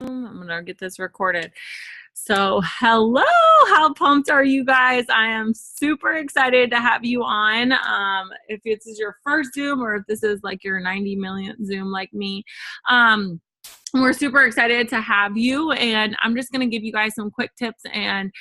I'm gonna get this recorded. So hello, how pumped are you guys? I am super excited to have you on. If this is your first Zoom or if this is like your 90 millionth Zoom like me, we're super excited to have you, and I'm just going to give you guys some quick tips and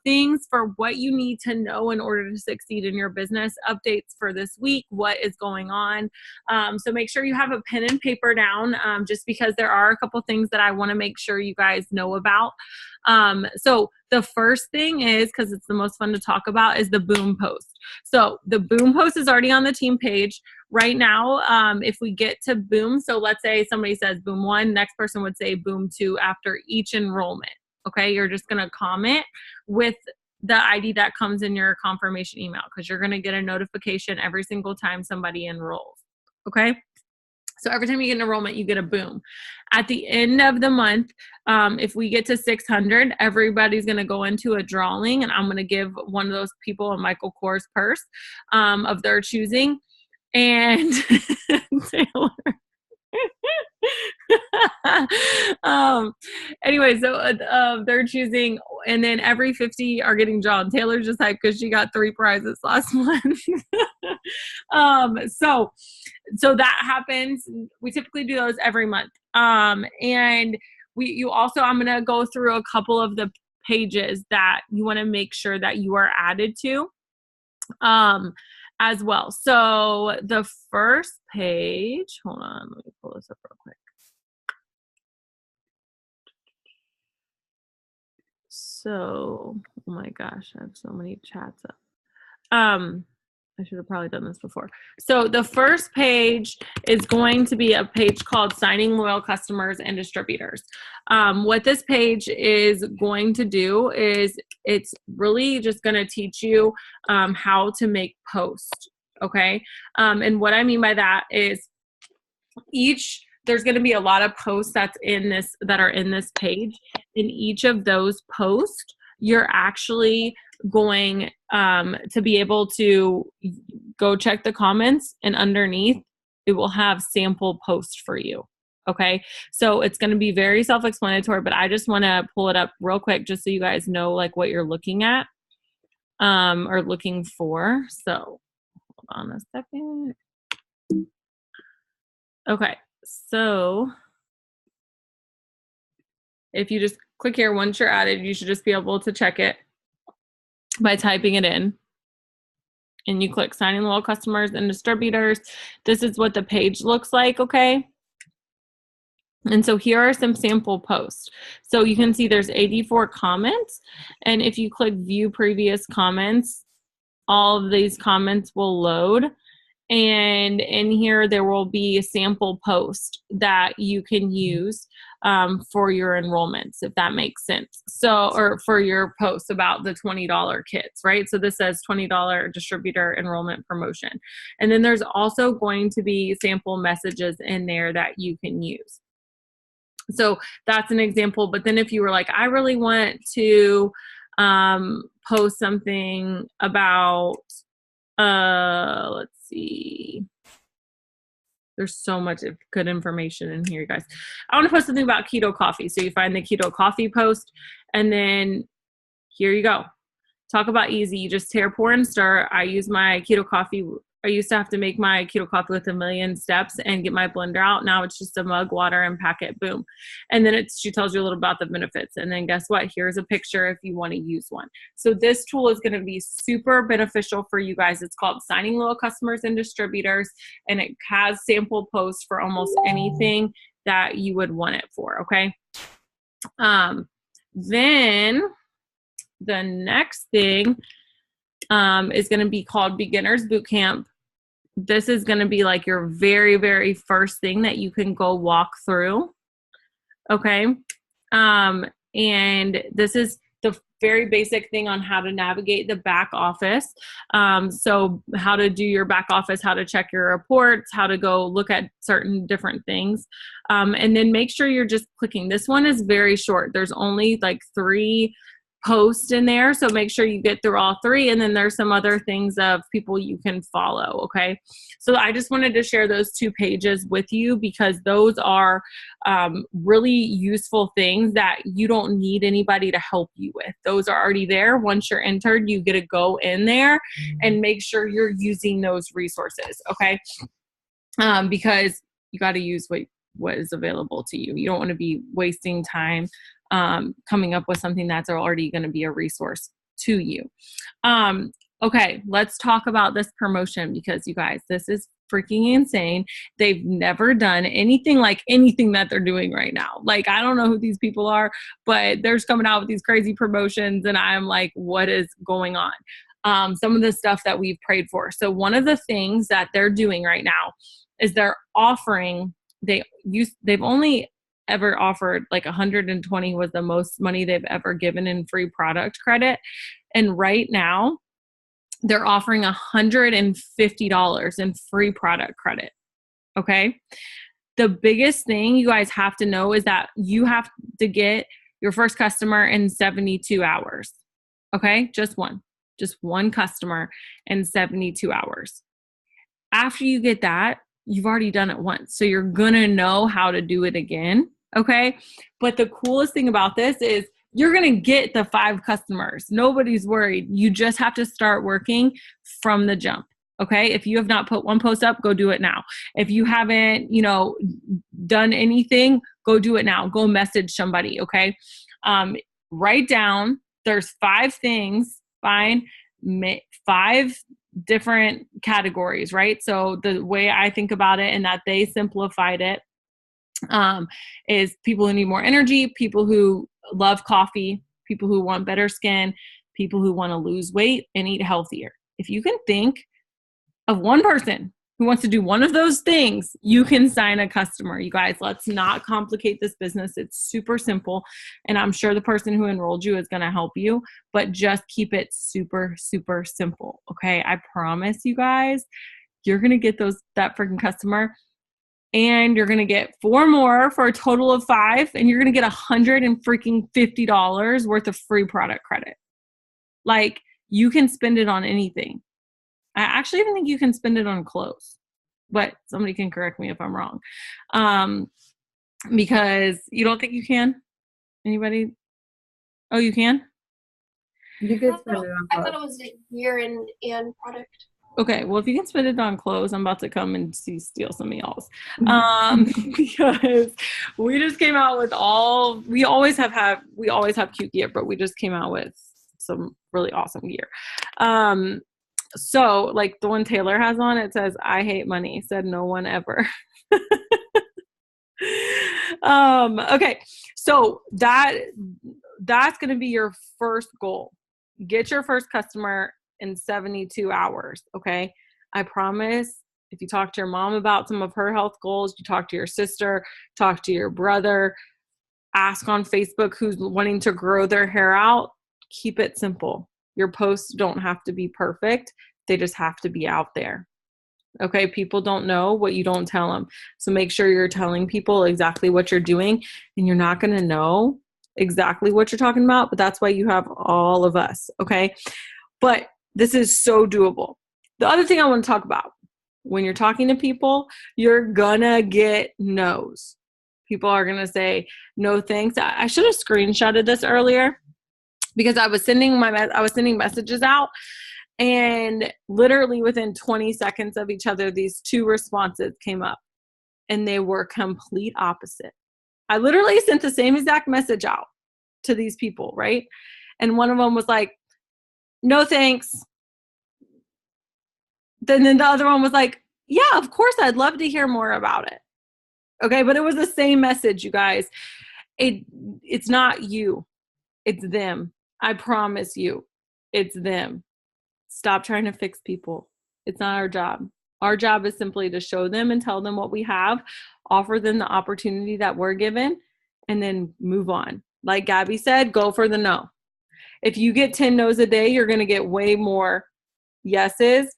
things for what you need to know in order to succeed in your business, updates for this week, what is going on. So make sure you have a pen and paper down, just because there are a couple things that I want to make sure you guys know about. So the first thing is, because it's the most fun to talk about, is the boom post. So the boom post is already on the team page. Right now, if we get to boom, so let's say somebody says boom 1, next person would say boom 2 after each enrollment. Okay, you're just going to comment with the ID that comes in your confirmation email, because you're going to get a notification every single time somebody enrolls. Okay, so every time you get an enrollment, you get a boom. At the end of the month, if we get to 600, everybody's going to go into a drawing, and I'm going to give one of those people a Michael Kors purse of their choosing. And Taylor. Anyway, so they're choosing, and then every 50 are getting drawn. Taylor's just hyped because she got 3 prizes last month. So that happens. We typically do those every month. And I'm going to go through a couple of the pages that you want to make sure that you are added to. As well. So the first page, hold on, let me pull this up real quick. So, oh my gosh, I have so many chats up. I should have probably done this before. So the first page is going to be a page called Signing Loyal Customers and Distributors. What this page is going to do is it's really just going to teach you how to make posts. Okay. And what I mean by that is there's going to be a lot of posts that are in this page. In each of those posts, you're actually going to be able to go check the comments, and underneath it will have sample posts for you. Okay, so it's going to be very self-explanatory, but I just want to pull it up real quick just so you guys know like what you're looking at or looking for. So hold on a second. Okay, so if you just click here, once you're added, you should just be able to check it by typing it in. And you click Signing Loyal Customers and Distributors. This is what the page looks like, okay? And so here are some sample posts. So you can see there's 84 comments. And if you click View Previous Comments, all of these comments will load. And in here, there will be a sample post that you can use for your enrollments, if that makes sense. So, or for your posts about the $20 kits, right? So this says $20 distributor enrollment promotion. And then there's also going to be sample messages in there that you can use. So that's an example. But then if you were like, I really want to post something about, let's see. There's so much good information in here, guys. I want to post something about keto coffee. So you find the keto coffee post, and then here you go. Talk about easy. You just tear, pour, and stir. I use my keto coffee. I used to have to make my keto coffee with a million steps and get my blender out. Now it's just a mug, water, and pack it, boom. And then she tells you a little about the benefits. And then guess what? Here's a picture if you want to use one. So this tool is going to be super beneficial for you guys. It's called Signing Loyal Customers and Distributors, and it has sample posts for almost anything that you would want it for, okay? Then the next thing is going to be called Beginners Bootcamp. This is going to be like your very, very first thing that you can go walk through. Okay. And this is the very basic thing on how to navigate the back office. So how to do your back office, how to check your reports, how to go look at certain different things. And then make sure you're just clicking. This one is very short. There's only like 3 post in there. So make sure you get through all 3. And then there's some other things of people you can follow. Okay. So I just wanted to share those 2 pages with you because those are really useful things that you don't need anybody to help you with. Those are already there. Once you're entered, you get to go in there and make sure you're using those resources. Okay. Because you got to use what is available to you. You don't want to be wasting time coming up with something that's already going to be a resource to you. Okay, let's talk about this promotion because you guys, this is freaking insane. They've never done anything like anything that they're doing right now. Like, I don't know who these people are, but they're just coming out with these crazy promotions and I'm like, what is going on? Some of the stuff that we've prayed for. So one of the things that they're doing right now is they're offering, they've only ever offered like 120 was the most money they've ever given in free product credit. And right now they're offering $150 in free product credit. Okay. The biggest thing you guys have to know is that you have to get your first customer in 72 hours. Okay. Just one customer in 72 hours. After you get that, you've already done it once. So you're going to know how to do it again. Okay. But the coolest thing about this is you're going to get the 5 customers. Nobody's worried. You just have to start working from the jump. Okay. If you have not put one post up, go do it now. If you haven't, done anything, go do it now. Go message somebody. Okay. Write down, there's 5 things, 5 different categories, right? So the way I think about it and that they simplified it is people who need more energy, people who love coffee, people who want better skin, people who want to lose weight and eat healthier. If you can think of one person who wants to do one of those things, you can sign a customer. You guys, let's not complicate this business. It's super simple. And I'm sure the person who enrolled you is going to help you, but just keep it super, super simple. Okay. I promise you guys, you're going to get that freaking customer and you're going to get 4 more for a total of 5. And you're going to get $150 worth of free product credit. Like, you can spend it on anything. I actually even think you can spend it on clothes, but somebody can correct me if I'm wrong. Because you don't think you can? Anybody? Oh, you can? You could spend it on I thought clothes. it was a year and product. Okay, well, if you can spend it on clothes, I'm about to come and steal some of y'all's. Because we just came out with we always have cute gear, but we just came out with some really awesome gear. So like the one Taylor has on, it says, "I hate money," said no one ever. Okay. So that's going to be your first goal. Get your first customer in 72 hours. Okay. I promise if you talk to your mom about some of her health goals, you talk to your sister, talk to your brother, ask on Facebook who's wanting to grow their hair out, keep it simple. Your posts don't have to be perfect. They just have to be out there. Okay. People don't know what you don't tell them. So make sure you're telling people exactly what you're doing, and you're not going to know exactly what you're talking about, but that's why you have all of us. Okay. But this is so doable. The other thing I want to talk about, when you're talking to people, you're gonna get no's. People are gonna say, no thanks. I should have screenshotted this earlier because I was sending messages out, and literally within 20 seconds of each other, these 2 responses came up, and they were complete opposite. I literally sent the same exact message out to these people, right? And one of them was like, no thanks. Then the other one was like, yeah, of course, I'd love to hear more about it. Okay, but it was the same message, you guys. It's not you. It's them. I promise you, it's them. Stop trying to fix people. It's not our job. Our job is simply to show them and tell them what we have, offer them the opportunity that we're given, and then move on. Like Gabby said, go for the no. If you get 10 no's a day, you're going to get way more yeses.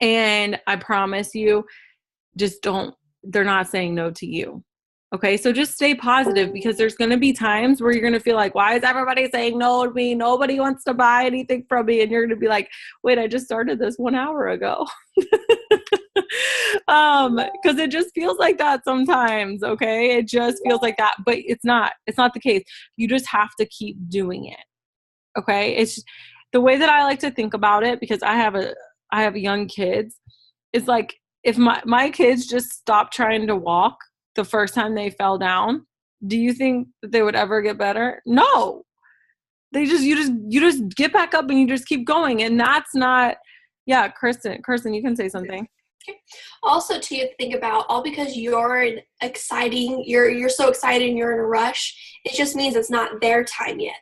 And I promise you, they're not saying no to you. Okay, so just stay positive, because there's going to be times where you're going to feel like, why is everybody saying no to me? Nobody wants to buy anything from me. And you're going to be like, wait, I just started this 1 hour ago. Because it just feels like that sometimes. Okay, it just feels like that, but it's not the case. You just have to keep doing it. Okay, it's the way that I like to think about it, because I have young kids. It's like, if my kids just stopped trying to walk the first time they fell down, do you think that they would ever get better? No. You just get back up and you just keep going. And that's not, yeah, Kristen, you can say something. Okay. Also, to think about, all because you're you're so excited and you're in a rush, it just means it's not their time yet.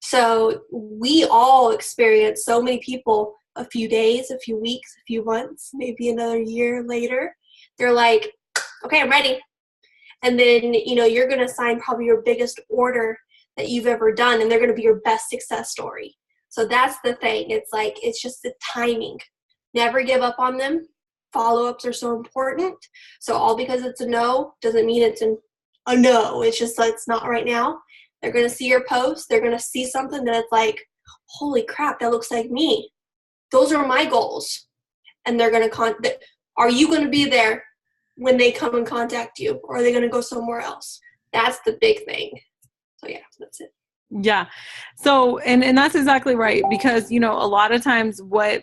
So we all experience, so many people, a few days, a few weeks, a few months, maybe another year later, they're like, okay, I'm ready. And then, you're going to sign probably your biggest order that you've ever done, and they're going to be your best success story. So that's the thing. It's like, it's just the timing. Never give up on them. Follow-ups are so important. So all because it's a no doesn't mean it's a no. It's just like, it's not right now. They're going to see your post. They're going to see something that it's like, holy crap, that looks like me. Those are my goals. And they're going to are you going to be there when they come and contact you, or are they going to go somewhere else? That's the big thing. So yeah, that's it. Yeah. So, and that's exactly right, because, a lot of times what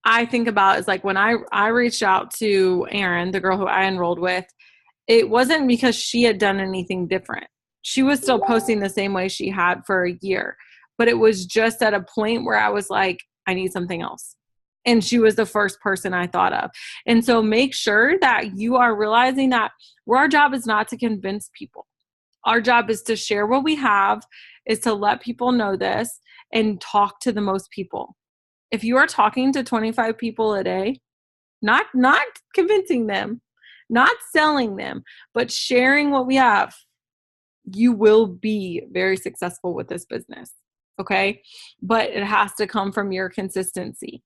I think about is, like, when I reached out to Erin, the girl who I enrolled with, it wasn't because she had done anything different. She was still posting the same way she had for a year, but it was just at a point where I was like, I need something else. And she was the first person I thought of. And so make sure that you are realizing that our job is not to convince people. Our job is to share what we have, is to let people know this and talk to the most people. If you are talking to 25 people a day, not convincing them, not selling them, but sharing what we have, you will be very successful with this business. Okay. But it has to come from your consistency.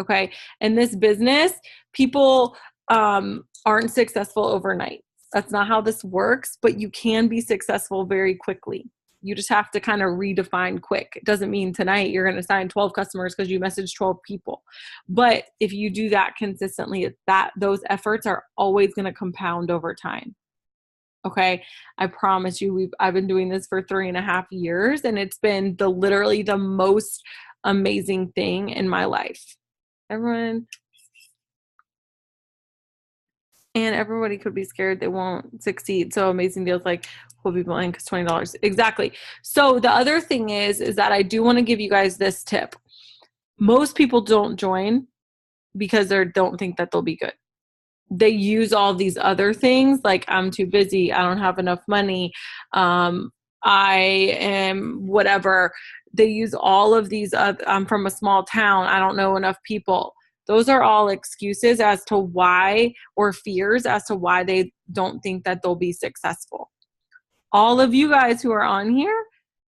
Okay. In this business, people aren't successful overnight. That's not how this works, but you can be successful very quickly. You just have to kind of redefine quick. It doesn't mean tonight you're going to sign 12 customers because you messaged 12 people. But if you do that consistently, those efforts are always going to compound over time. Okay. I promise you, I've been doing this for 3.5 years, and it's been literally the most amazing thing in my life. Everybody could be scared they won't succeed. So amazing deals like pull people in because $20. Exactly. So the other thing is that I do want to give you guys this tip. Most people don't join because they don't think that they'll be good. They use all these other things, like, I'm too busy, I don't have enough money, I am whatever. They use all of these, I'm from a small town, I don't know enough people. Those are all excuses as to why, or fears as to why they don't think that they'll be successful. All of you guys who are on here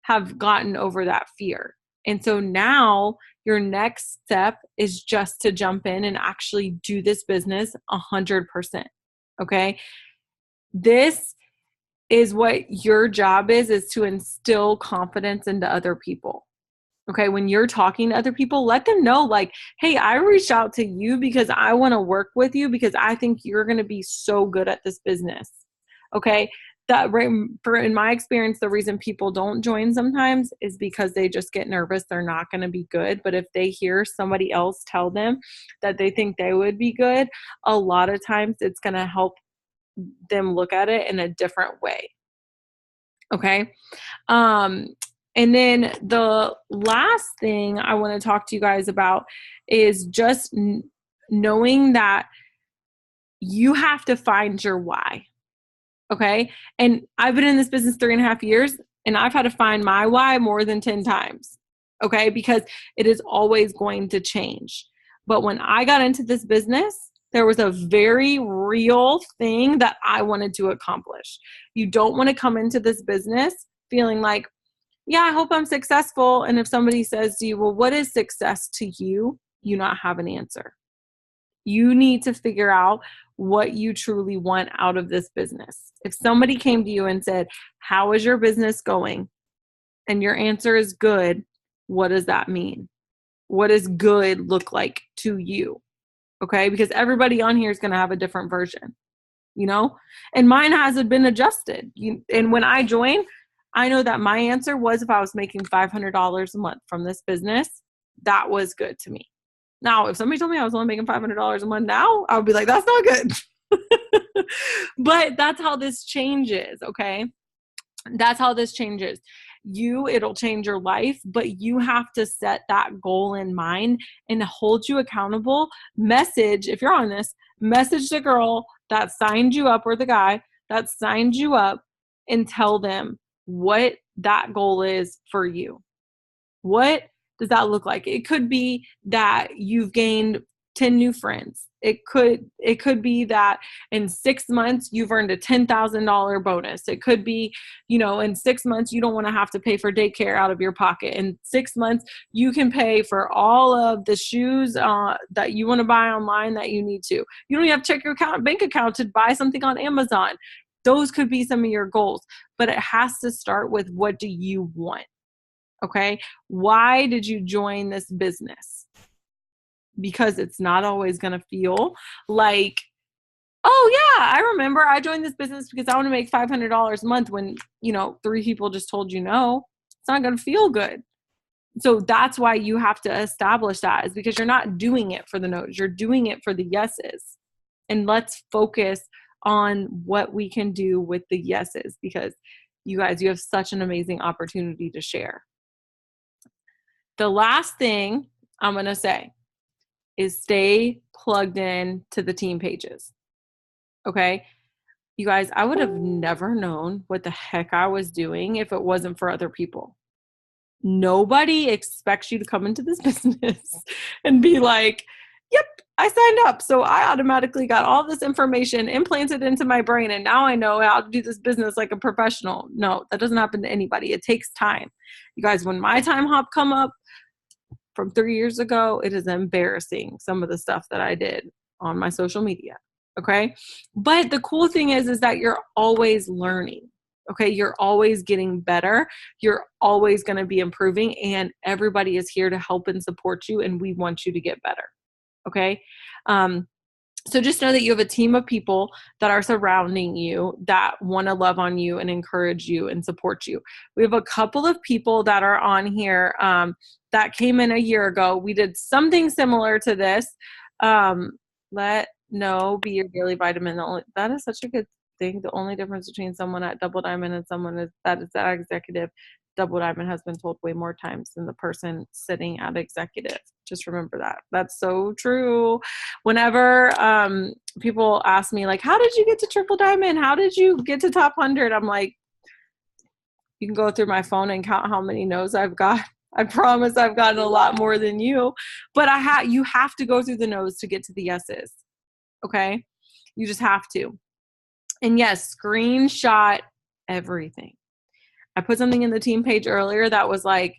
have gotten over that fear. And so now your next step is just to jump in and actually do this business 100%. Okay. This is what your job is to instill confidence into other people. Okay. When you're talking to other people, let them know, like, hey, I reached out to you because I want to work with you because I think you're going to be so good at this business. Okay. In my experience, the reason people don't join sometimes is because they just get nervous. They're not going to be good. But if they hear somebody else tell them that they think they would be good, a lot of times it's going to help them look at it in a different way. Okay. And then the last thing I want to talk to you guys about is just knowing that you have to find your why. Okay. And I've been in this business 3.5 years, and I've had to find my why more than 10 times. Okay. Because it is always going to change. But when I got into this business, there was a very real thing that I wanted to accomplish. You don't want to come into this business feeling like, yeah, I hope I'm successful. And if somebody says to you, well, what is success to you? You not have an answer. You need to figure out what you truly want out of this business. If somebody came to you and said, how is your business going? And your answer is good, what does that mean? What does good look like to you? Okay, because everybody on here is going to have a different version, you know, and mine hasn't been adjusted. And when I joined, I know that my answer was if I was making $500 a month from this business, that was good to me. Now, if somebody told me I was only making $500 a month now, I would be like, that's not good. But that's how this changes, okay? That's how this changes. It'll change your life, but you have to set that goal in mind and hold you accountable. If you're on this, message the girl that signed you up or the guy that signed you up and tell them what that goal is for you. What does that look like? It could be that you've gained 10 new friends. It could be that in 6 months you've earned a $10,000 bonus. It could be, in 6 months you don't want to have to pay for daycare out of your pocket. In 6 months you can pay for all of the shoes that you want to buy online that you need to. You don't even have to check your bank account to buy something on Amazon. Those could be some of your goals, but it has to start with, what do you want? Okay. Why did you join this business? Because it's not always going to feel like, oh yeah, I remember I joined this business because I want to make $500 a month when, 3 people just told you no. It's not going to feel good. So that's why you have to establish that, is because you're not doing it for the no's. You're doing it for the yeses. And let's focus on what we can do with the yeses, because you guys, you have such an amazing opportunity to share. The last thing I'm going to say is stay plugged in to the team pages. Okay. You guys, I would have never known what the heck I was doing if it wasn't for other people. Nobody expects you to come into this business and be like, yep, I signed up. So I automatically got all this information implanted into my brain, and now I know how to do this business like a professional. No, that doesn't happen to anybody. It takes time. You guys, when my time hop come up from 3 years ago, it is embarrassing, some of the stuff that I did on my social media. Okay. But the cool thing is that you're always learning. Okay. You're always getting better. You're always going to be improving, and everybody is here to help and support you. And we want you to get better. Okay. So just know that you have a team of people that are surrounding you, that want to love on you and encourage you and support you. We have a couple of people that are on here that came in a year ago. We did something similar to this. Let no be your daily vitamin. That is such a good thing. The only difference between someone at Double Diamond and someone that is that executive. Double Diamond has been told way more times than the person sitting at executive. Just remember that. That's so true. Whenever people ask me, like, how did you get to Triple Diamond? How did you get to top 100? I'm like, you can go through my phone and count how many no's I've got. I promise I've gotten a lot more than you. But you have to go through the no's to get to the yeses. Okay? You just have to. And yes, screenshot everything. I put something in the team page earlier that was like,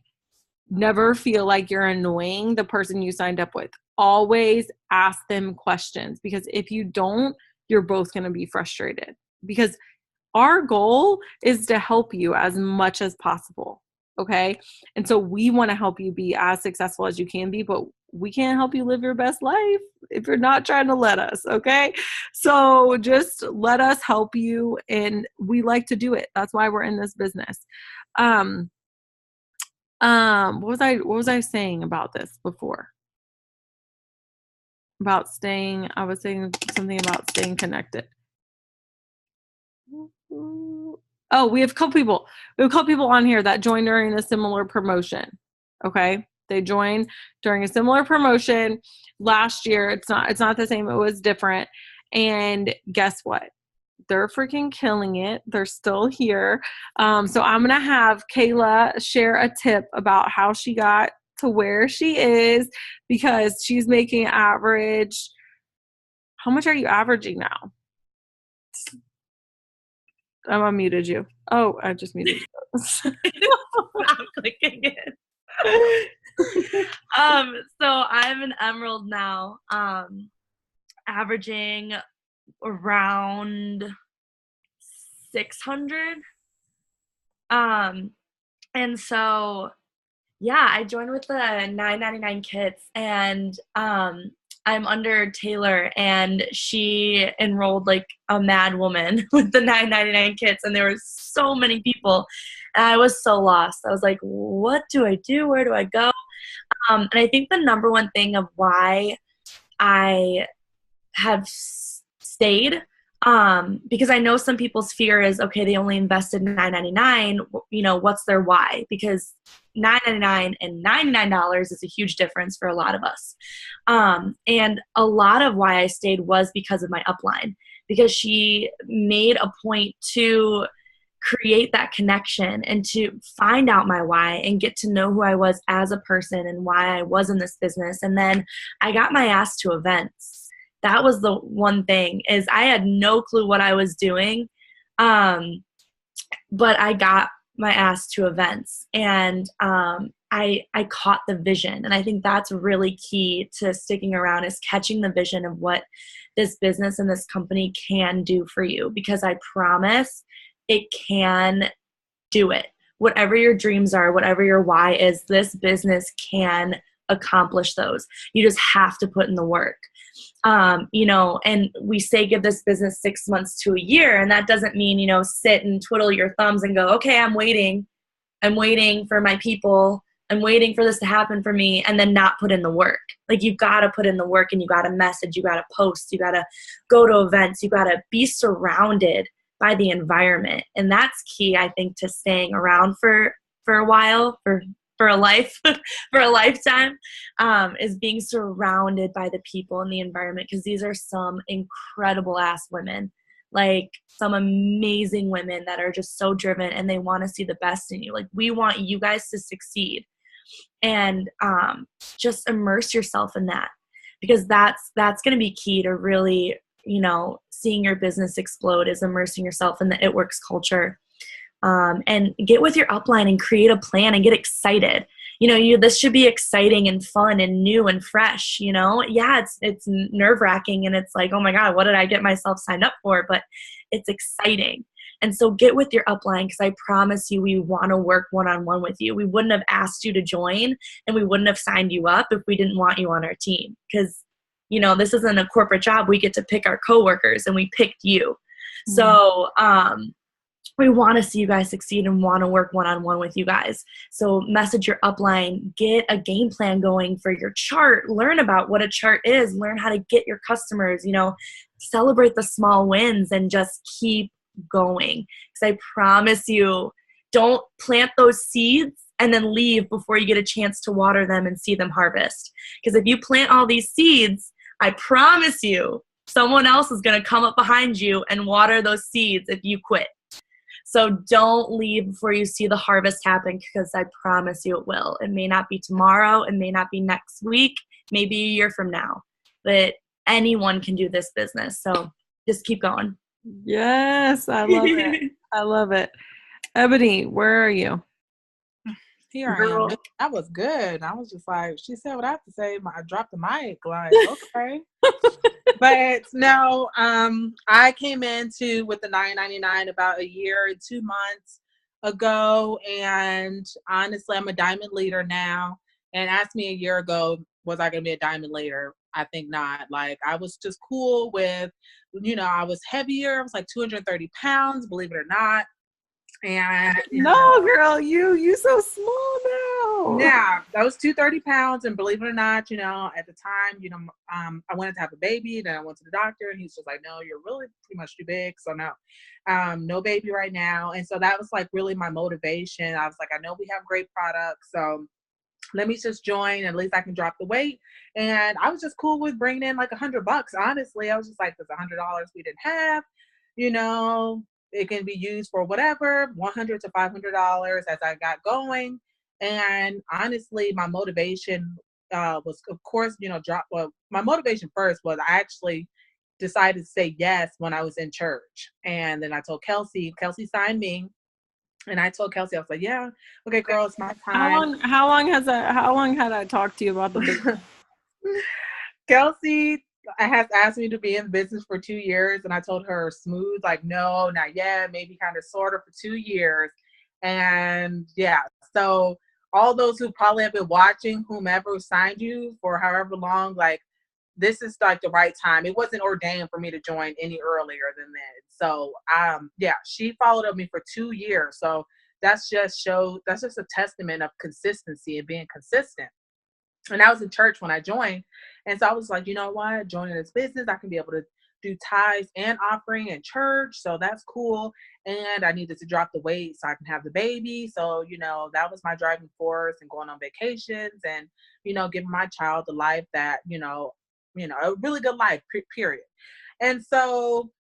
never feel like you're annoying the person you signed up with. Always ask them questions, because if you don't, you're both going to be frustrated, because our goal is to help you as much as possible. Okay. And so we want to help you be as successful as you can be, but we can't help you live your best life if you're not trying to let us. Okay. So just let us help you. And we like to do it. That's why we're in this business. What was I saying about this before? I was saying something about staying connected. Oh, we have a couple people. We have a couple people on here that joined during a similar promotion. Okay. They joined during a similar promotion last year. It's not the same. It was different. And guess what? They're freaking killing it. They're still here. So I'm going to have Kayla share a tip about how she got to where she is, because she's making average. How much are you averaging now? I unmuted you. Oh, I just muted you. I'm clicking it. So I'm an emerald now. averaging around 600. And so, yeah, I joined with the $9.99 kits, and I'm under Taylor, and she enrolled like a mad woman with the $9.99 kits, and there were so many people, and I was so lost. I was like, what do I do? Where do I go? And I think the number one thing of why I have stayed, because I know some people's fear is, okay, they only invested $9.99, you know, what's their why? Because $9.99 and $99 is a huge difference for a lot of us. And a lot of why I stayed was because of my upline, because she made a point to create that connection and to find out my why and get to know who I was as a person and why I was in this business. And then I got my ass to events. That was the one thing, is I had no clue what I was doing. But I got my ass to events, and I caught the vision. And I think that's really key to sticking around, is catching the vision of what this business and this company can do for you, because I promise it can do it. Whatever your dreams are, whatever your why is, this business can accomplish those. You just have to put in the work. You know, and we say give this business 6 months to a year, and that doesn't mean, you know, sit and twiddle your thumbs and go, okay, I'm waiting for my people, I'm waiting for this to happen for me, and then not put in the work. Like, you got to put in the work, and you got to message, you got to post, you got to go to events, you got to be surrounded by the environment. And that's key, I think, to staying around for a while, for a life, for a lifetime, is being surrounded by the people in the environment, because these are some incredible ass women, like some amazing women that are just so driven, and they want to see the best in you. Like, we want you guys to succeed, and just immerse yourself in that, because that's going to be key to really, you know, seeing your business explode, is immersing yourself in the It Works culture. And get with your upline and create a plan and get excited. You know, this should be exciting and fun and new and fresh, you know? Yeah, it's nerve-wracking, and it's like, oh my God, what did I get myself signed up for? But it's exciting. And so get with your upline, because I promise you, we want to work one-on-one with you. We wouldn't have asked you to join, and we wouldn't have signed you up if we didn't want you on our team. Because, you know, this isn't a corporate job. We get to pick our coworkers, and we picked you. Mm-hmm. So, we want to see you guys succeed and want to work one-on-one with you guys. So message your upline, get a game plan going for your chart, learn about what a chart is, learn how to get your customers, you know, celebrate the small wins, and just keep going. Because I promise you, don't plant those seeds and then leave before you get a chance to water them and see them harvest. Because if you plant all these seeds, I promise you, someone else is going to come up behind you and water those seeds if you quit. So don't leave before you see the harvest happen, because I promise you it will. It may not be tomorrow. It may not be next week, maybe a year from now. But anyone can do this business. So just keep going. Yes, I love it. I love it. Ebony, where are you? Here I am. That was good. I was just like, she said what I have to say. I dropped the mic. Like, okay. But no, I came into with the $9.99 about a year and 2 months ago, and honestly, I'm a diamond leader now. And asked me a year ago, was I going to be a diamond leader? I think not. Like, I was just cool with, you know, I was heavier. I was like 230 pounds, believe it or not. And no, girl, you so small now. Yeah, I was 230 pounds, and believe it or not, you know, at the time, you know, I wanted to have a baby. Then I went to the doctor, and he's just like, no, you're really pretty much too big, so no, no baby right now. And so that was like really my motivation. I was like, I know we have great products, so let me just join. At least I can drop the weight. And I was just cool with bringing in like $100. Honestly, I was just like, there's $100 we didn't have, you know. It can be used for whatever, $100 to $500 as I got going. And honestly, my motivation was, of course, you know, my motivation first was I actually decided to say yes when I was in church. And then I told Kelsey signed me. And I told Kelsey, I was like, yeah, okay, girl, it's my time. How long had I talked to you about the business? Kelsey has asked me to be in business for 2 years, and I told her smooth, like, no, not yet, maybe kind of sort of for 2 years. And yeah, so all those who probably have been watching, whomever signed you for however long, like, this is like the right time. It wasn't ordained for me to join any earlier than that. So yeah, she followed up me for 2 years. So that's just a testament of consistency and being consistent. And I was in church when I joined. And so I was like, you know what? Joining this business, I can be able to do tithes and offering in church. So that's cool. And I needed to drop the weight so I can have the baby. So, that was my driving force, and going on vacations and, giving my child the life that, a really good life, period. And so,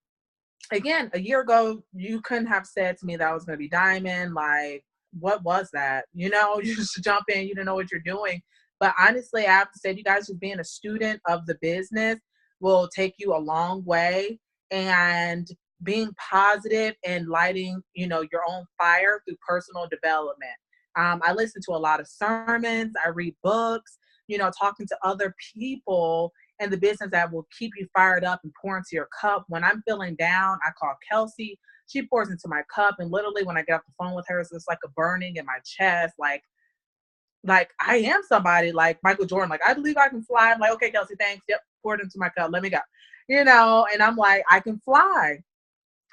again, a year ago, you couldn't have said to me that I was going to be diamond. Like, what was that? You just jump in, you don't know what you're doing. But honestly, I have to say, you guys, just being a student of the business will take you a long way. And being positive and lighting, your own fire through personal development. I listen to a lot of sermons. I read books, talking to other people and the business that will keep you fired up and pour into your cup. When I'm feeling down, I call Kelsey. She pours into my cup. And literally when I get off the phone with her, it's just like a burning in my chest. Like I am somebody like Michael Jordan. Like, I believe I can fly. I'm like, okay, Kelsey, thanks. Yep, pour it into my cup. Let me go. And I'm like, I can fly.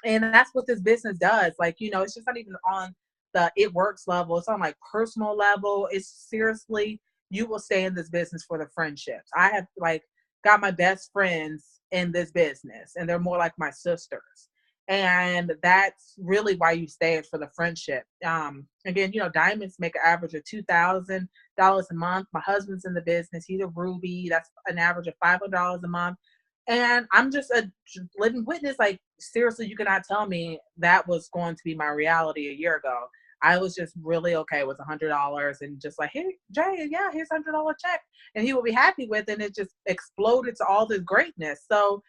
And that's what this business does. Like, it's just not even on the it works level. It's on like personal level. It's seriously, you will stay in this business for the friendships. I have like got my best friends in this business, and they're more like my sisters. And that's really why you stay, is for the friendship. Again, diamonds make an average of $2,000 a month. My husband's in the business. He's a Ruby. That's an average of $500 a month. And I'm just a living witness. Like, seriously, you cannot tell me that was going to be my reality a year ago. I was just really okay with $100 and just like, hey, Jay, yeah, here's $100 check. And he will be happy with it. And it just exploded to all this greatness. So,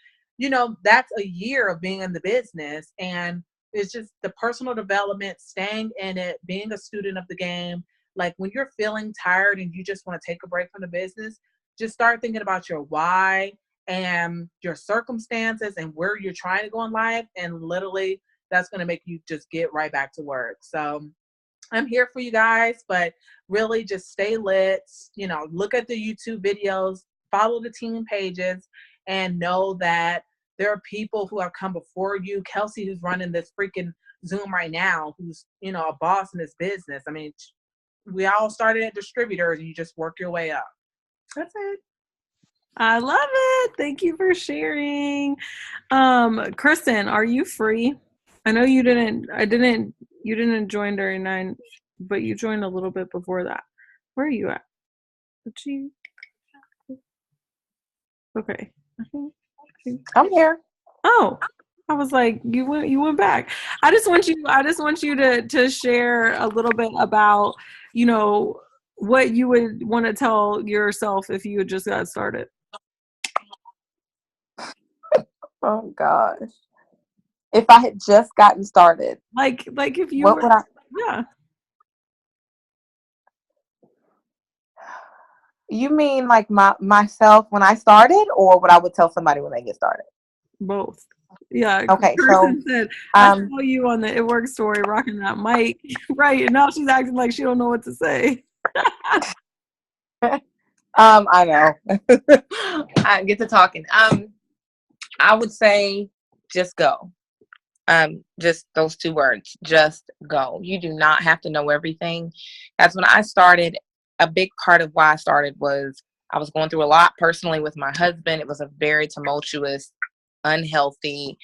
that's a year of being in the business. And it's just the personal development, staying in it, being a student of the game. Like, when you're feeling tired and you just want to take a break from the business, just start thinking about your why and your circumstances and where you're trying to go in life. And literally, that's going to make you just get right back to work. So I'm here for you guys, but really just stay lit, look at the YouTube videos, follow the team pages, and know that there are people who have come before you. Kelsey, who's running this freaking Zoom right now, who's, a boss in this business. I mean, we all started at Distributors, and you just work your way up. That's it. I love it. Thank you for sharing. Kristen, are you free? I know you didn't join during 9, but you joined a little bit before that. Where are you at? Okay. I'm here. Oh, I was like, you went back. I just want you to share a little bit about, what you would want to tell yourself if you had just got started. Oh gosh. If I had just gotten started. Like if you what would I yeah. You mean like myself when I started, or what I would tell somebody when they get started? Both. Yeah. Okay, Kristen said, I saw you on the It Works story rocking that mic. Right. And now she's acting like she don't know what to say. I know. I get to talking. I would say just go. Just those 2 words, just go. You do not have to know everything. That's when I started. A big part of why I started was I was going through a lot personally with my husband. It was a very tumultuous, unhealthy,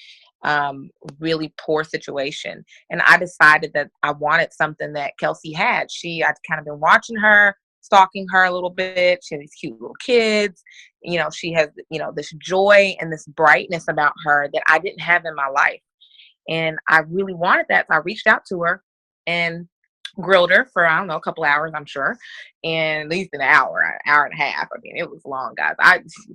really poor situation. And I decided that I wanted something that Kelsey had. I'd kind of been watching her, stalking her a little bit. She had these cute little kids. She has, this joy and this brightness about her that I didn't have in my life. And I really wanted that. So I reached out to her and grilled her for, I don't know, a couple hours, I'm sure. And at least an hour and a half. I mean, it was long, guys.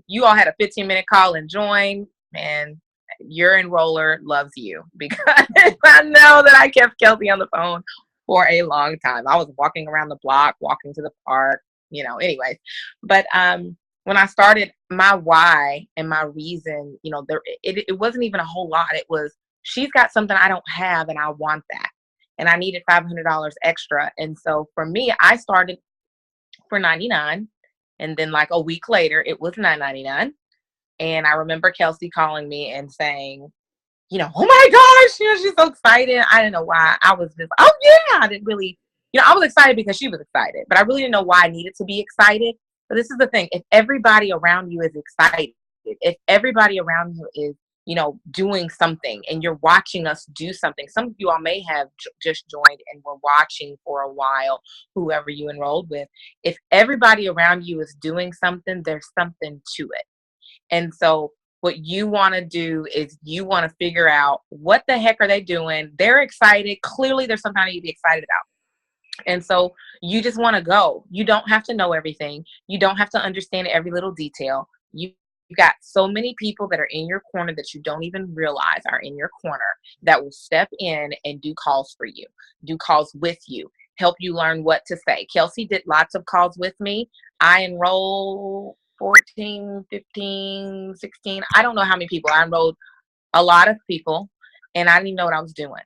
You all had a 15-minute call and joined, and your enroller loves you, because I know that I kept Kelsey on the phone for a long time. I was walking around the block, walking to the park, anyways. But when when I started, my why and my reason, it wasn't even a whole lot. It was, she's got something I don't have and I want that. And I needed $500 extra. And so for me, I started for $99. And then like a week later, it was $9.99. And I remember Kelsey calling me and saying, oh my gosh, she's so excited. I didn't know why. I was just, oh yeah, I didn't really, I was excited because she was excited, but I really didn't know why I needed to be excited. But this is the thing. If everybody around you is excited, if everybody around you is, doing something and you're watching us do something, some of you all may have just joined and were watching for a while, whoever you enrolled with. If everybody around you is doing something, there's something to it. And so what you want to do is you want to figure out what the heck are they doing? They're excited. Clearly there's something you to be excited about. And so you just want to go. You don't have to know everything. You don't have to understand every little detail. You've got so many people that are in your corner that you don't even realize are in your corner that will step in and do calls for you, do calls with you, help you learn what to say. Kelsey did lots of calls with me. I enroll 14, 15, 16. I don't know how many people. I enrolled a lot of people and I didn't even know what I was doing.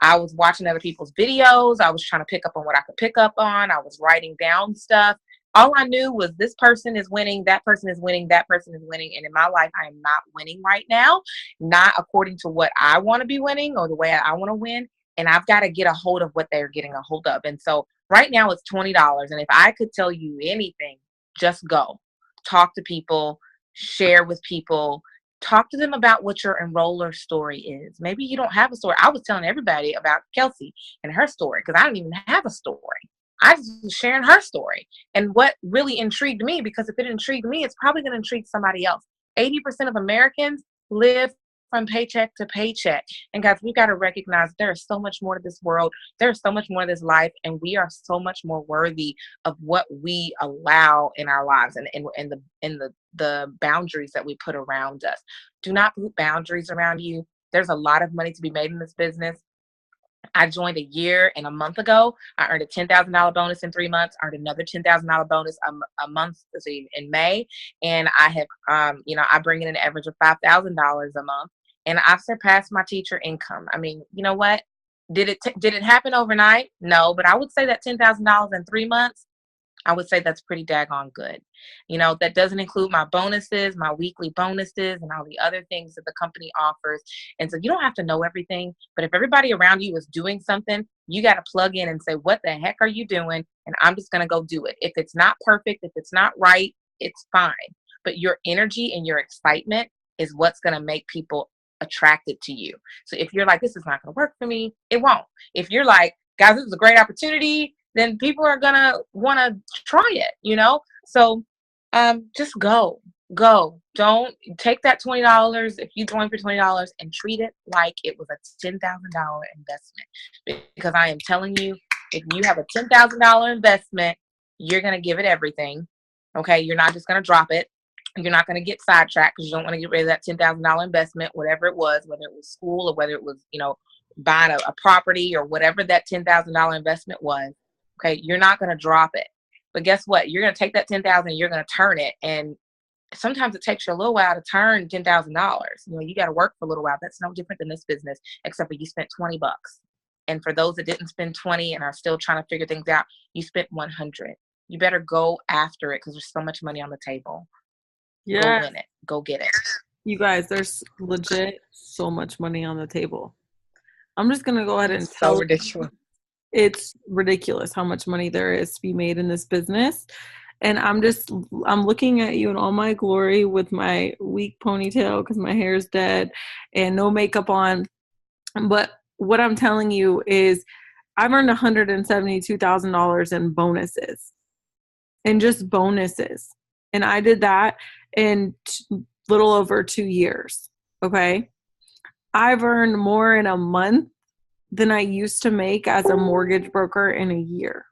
I was watching other people's videos. I was trying to pick up on what I could pick up on. I was writing down stuff. All I knew was this person is winning, that person is winning, that person is winning. And in my life, I am not winning right now, not according to what I want to be winning or the way I want to win. And I've got to get a hold of what they're getting a hold of. And so right now it's $20. And if I could tell you anything, just go. Talk to people, share with people, talk to them about what your enroller story is. Maybe you don't have a story. I was telling everybody about Kelsey and her story because I don't even have a story. I just was sharing her story. And what really intrigued me, because if it intrigued me, it's probably going to intrigue somebody else. 80% of Americans live from paycheck to paycheck. And guys, we've got to recognize there is so much more to this world. There's so much more to this life. And we are so much more worthy of what we allow in our lives and the boundaries that we put around us. Do not put boundaries around you. There's a lot of money to be made in this business. I joined a year and a month ago. I earned a $10,000 bonus in 3 months, earned another $10,000 bonus a month in May. And I have, I bring in an average of $5,000 a month. And I've surpassed my teacher income. I mean, you know what? Did it happen overnight? No, but I would say that $10,000 in 3 months, I would say that's pretty daggone good. That doesn't include my bonuses, my weekly bonuses, and all the other things that the company offers. And so you don't have to know everything, but if everybody around you is doing something, you got to plug in and say, what the heck are you doing? And I'm just going to go do it. If it's not perfect, if it's not right, it's fine. But your energy and your excitement is what's going to make people attracted to you. So if you're like, this is not going to work for me, it won't. If you're like, guys, this is a great opportunity, then people are going to want to try it, So just go. Don't take that $20 if you join for $20 and treat it like it was a $10,000 investment. Because I am telling you, if you have a $10,000 investment, you're going to give it everything. Okay. You're not just going to drop it. You're not going to get sidetracked because you don't want to get rid of that $10,000 investment, whatever it was, whether it was school or whether it was, buying a property or whatever that $10,000 investment was. Okay. You're not going to drop it. But guess what? You're going to take that $10,000 and you're going to turn it. And sometimes it takes you a little while to turn $10,000. You got to work for a little while. That's no different than this business, except for you spent $20. And for those that didn't spend 20 and are still trying to figure things out, you spent 100. You better go after it because there's so much money on the table. Yeah. Go win it. Go get it. You guys, there's legit so much money on the table. I'm just going to go ahead and tell you. It's ridiculous how much money there is to be made in this business. And I'm looking at you in all my glory with my weak ponytail because my hair is dead and no makeup on. But what I'm telling you is I've earned $172,000 in bonuses and just bonuses. And I did that in little over 2 years. Okay. I've earned more in a month than I used to make as a mortgage broker in a year.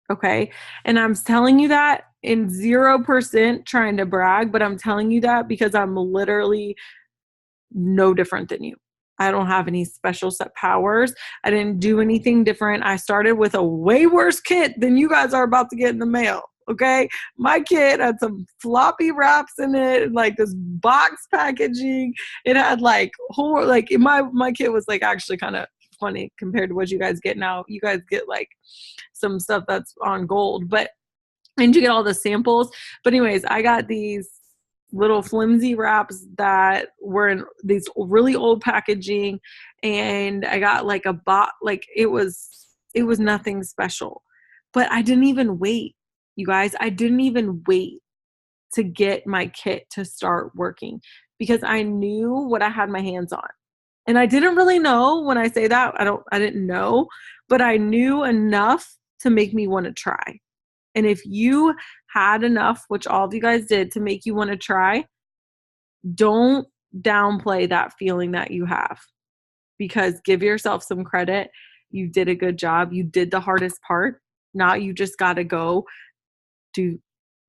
Okay. And I'm telling you that in 0% trying to brag, but I'm telling you that because I'm literally no different than you. I don't have any special set powers. I didn't do anything different. I started with a way worse kit than you guys are about to get in the mail. Okay. My kit had some floppy wraps in it, and like this box packaging. It had like whole, like my kit was like actually kind of funny compared to what you guys get now. You guys get like some stuff that's on gold, but, and you get all the samples. But anyways, I got these little flimsy wraps that were in these really old packaging, and I got like a like it was nothing special. But I didn't even wait, you guys. I didn't even wait to get my kit to start working because I knew what I had my hands on. And I didn't really know. When I say that, I didn't know, but I knew enough to make me want to try. And if you had enough, which all of you guys did, to make you want to try, don't downplay that feeling that you have, because give yourself some credit. You did a good job. You did the hardest part. Now you just got to go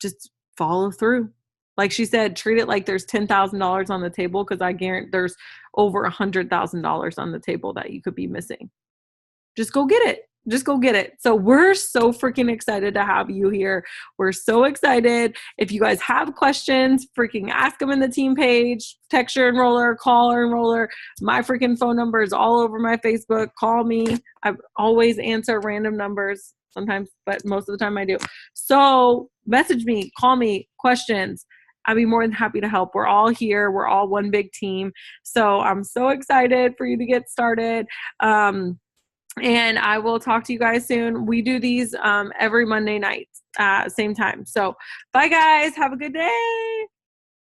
just follow through. Like she said, treat it like there's $10,000 on the table, because I guarantee there's over $100,000 on the table that you could be missing. Just go get it. Just go get it. So we're so freaking excited to have you here. We're so excited. If you guys have questions, freaking ask them in the team page. Text your enroller, call our enroller. My freaking phone number is all over my Facebook. Call me. I always answer random numbers sometimes, but most of the time I do. So message me, call me, questions. I'd be more than happy to help. We're all here. We're all one big team. So I'm so excited for you to get started. And I will talk to you guys soon. We do these every Monday night, same time. So bye, guys. Have a good day.